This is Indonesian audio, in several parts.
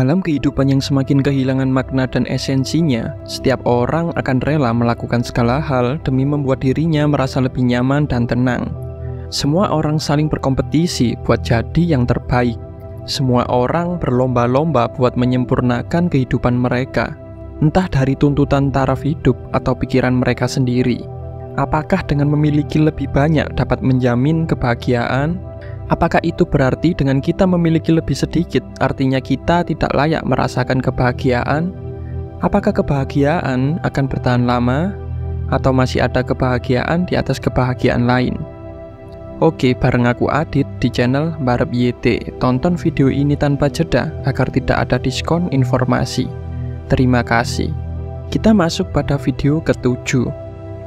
Dalam kehidupan yang semakin kehilangan makna dan esensinya, setiap orang akan rela melakukan segala hal demi membuat dirinya merasa lebih nyaman dan tenang. Semua orang saling berkompetisi buat jadi yang terbaik. Semua orang berlomba-lomba buat menyempurnakan kehidupan mereka, entah dari tuntutan taraf hidup atau pikiran mereka sendiri. Apakah dengan memiliki lebih banyak dapat menjamin kebahagiaan? Apakah itu berarti dengan kita memiliki lebih sedikit, artinya kita tidak layak merasakan kebahagiaan? Apakah kebahagiaan akan bertahan lama? Atau masih ada kebahagiaan di atas kebahagiaan lain? Oke, bareng aku Adit di channel Mbarep YT. Tonton video ini tanpa jeda agar tidak ada diskon informasi. Terima kasih. Kita masuk pada video ke-7.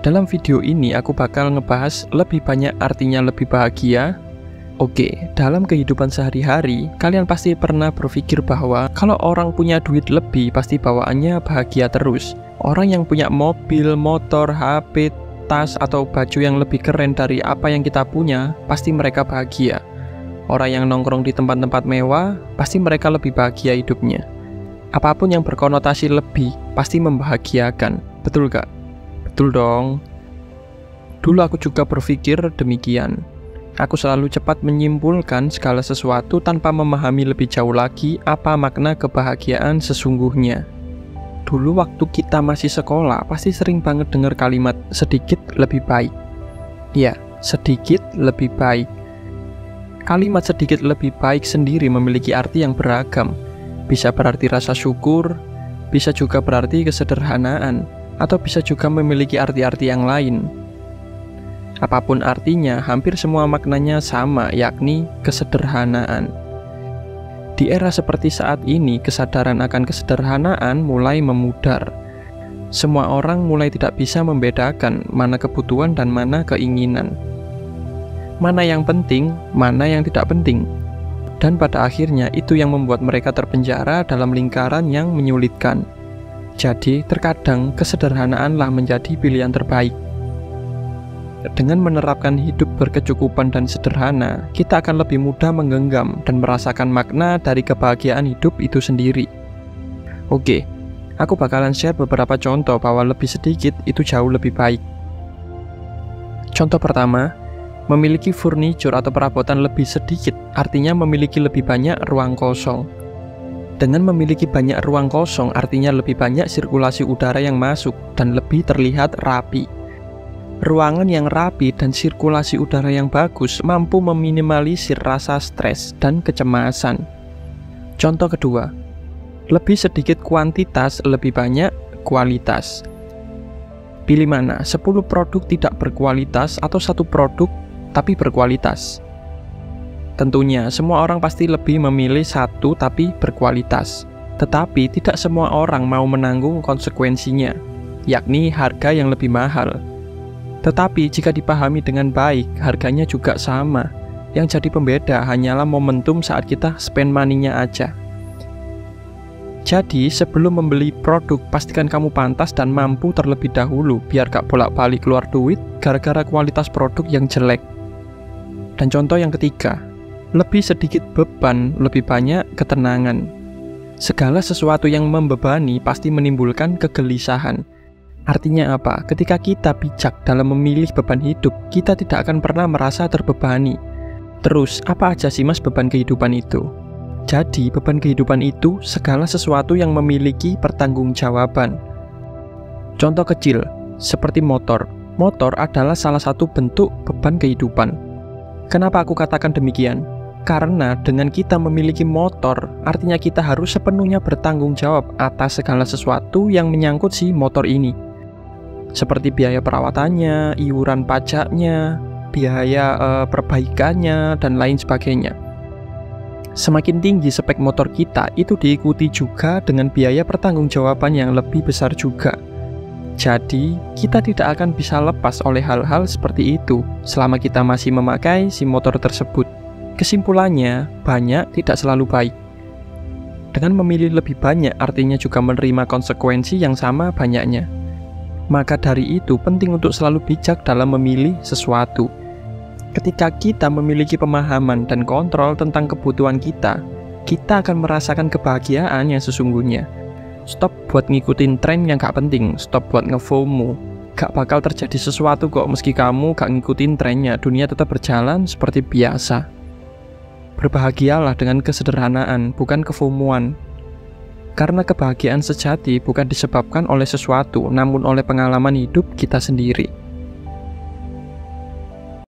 Dalam video ini aku bakal ngebahas lebih banyak artinya lebih bahagia. Oke, dalam kehidupan sehari-hari, kalian pasti pernah berpikir bahwa kalau orang punya duit lebih, pasti bawaannya bahagia terus. Orang yang punya mobil, motor, HP, tas, atau baju yang lebih keren dari apa yang kita punya, pasti mereka bahagia. Orang yang nongkrong di tempat-tempat mewah, pasti mereka lebih bahagia hidupnya. Apapun yang berkonotasi lebih, pasti membahagiakan. Betul gak? Betul dong. Dulu aku juga berpikir demikian. Aku selalu cepat menyimpulkan segala sesuatu tanpa memahami lebih jauh lagi apa makna kebahagiaan sesungguhnya. Dulu waktu kita masih sekolah, pasti sering banget dengar kalimat sedikit lebih baik. Ya, sedikit lebih baik. Kalimat sedikit lebih baik sendiri memiliki arti yang beragam. Bisa berarti rasa syukur, bisa juga berarti kesederhanaan, atau bisa juga memiliki arti-arti yang lain. Apapun artinya, hampir semua maknanya sama, yakni kesederhanaan. Di era seperti saat ini, kesadaran akan kesederhanaan mulai memudar. Semua orang mulai tidak bisa membedakan mana kebutuhan dan mana keinginan. Mana yang penting, mana yang tidak penting. Dan pada akhirnya itu yang membuat mereka terpenjara dalam lingkaran yang menyulitkan. Jadi, terkadang kesederhanaanlah menjadi pilihan terbaik. Dengan menerapkan hidup berkecukupan dan sederhana, kita akan lebih mudah menggenggam dan merasakan makna dari kebahagiaan hidup itu sendiri. Oke, aku bakalan share beberapa contoh bahwa lebih sedikit itu jauh lebih baik. Contoh pertama, memiliki furniture atau perabotan lebih sedikit, artinya memiliki lebih banyak ruang kosong. Dengan memiliki banyak ruang kosong, artinya lebih banyak sirkulasi udara yang masuk dan lebih terlihat rapi. Ruangan yang rapi dan sirkulasi udara yang bagus mampu meminimalisir rasa stres dan kecemasan. Contoh kedua, lebih sedikit kuantitas, lebih banyak kualitas. Pilih mana? 10 produk tidak berkualitas atau 1 produk tapi berkualitas? Tentunya semua orang pasti lebih memilih 1 tapi berkualitas. Tetapi tidak semua orang mau menanggung konsekuensinya, yakni harga yang lebih mahal. Tetapi jika dipahami dengan baik, harganya juga sama. Yang jadi pembeda hanyalah momentum saat kita spend money-nya aja. Jadi sebelum membeli produk, pastikan kamu pantas dan mampu terlebih dahulu, biar gak bolak-balik keluar duit gara-gara kualitas produk yang jelek. Dan contoh yang ketiga, lebih sedikit beban, lebih banyak ketenangan. Segala sesuatu yang membebani pasti menimbulkan kegelisahan. Artinya apa? Ketika kita bijak dalam memilih beban hidup, kita tidak akan pernah merasa terbebani. Terus, apa aja sih mas beban kehidupan itu? Jadi, beban kehidupan itu segala sesuatu yang memiliki pertanggungjawaban. Contoh kecil, seperti motor. Motor adalah salah satu bentuk beban kehidupan. Kenapa aku katakan demikian? Karena dengan kita memiliki motor, artinya kita harus sepenuhnya bertanggung jawab atas segala sesuatu yang menyangkut si motor ini. Seperti biaya perawatannya, iuran pajaknya, biaya perbaikannya, dan lain sebagainya. Semakin tinggi spek motor kita, itu diikuti juga dengan biaya pertanggungjawaban yang lebih besar juga. Jadi, kita tidak akan bisa lepas oleh hal-hal seperti itu selama kita masih memakai si motor tersebut. Kesimpulannya, banyak tidak selalu baik. Dengan memilih lebih banyak, artinya juga menerima konsekuensi yang sama banyaknya. Maka dari itu penting untuk selalu bijak dalam memilih sesuatu. Ketika kita memiliki pemahaman dan kontrol tentang kebutuhan kita, kita akan merasakan kebahagiaan yang sesungguhnya. Stop buat ngikutin tren yang gak penting, stop buat nge-FOMO. Gak bakal terjadi sesuatu kok meski kamu gak ngikutin trennya, dunia tetap berjalan seperti biasa. Berbahagialah dengan kesederhanaan, bukan kefomoan. Karena kebahagiaan sejati bukan disebabkan oleh sesuatu, namun oleh pengalaman hidup kita sendiri.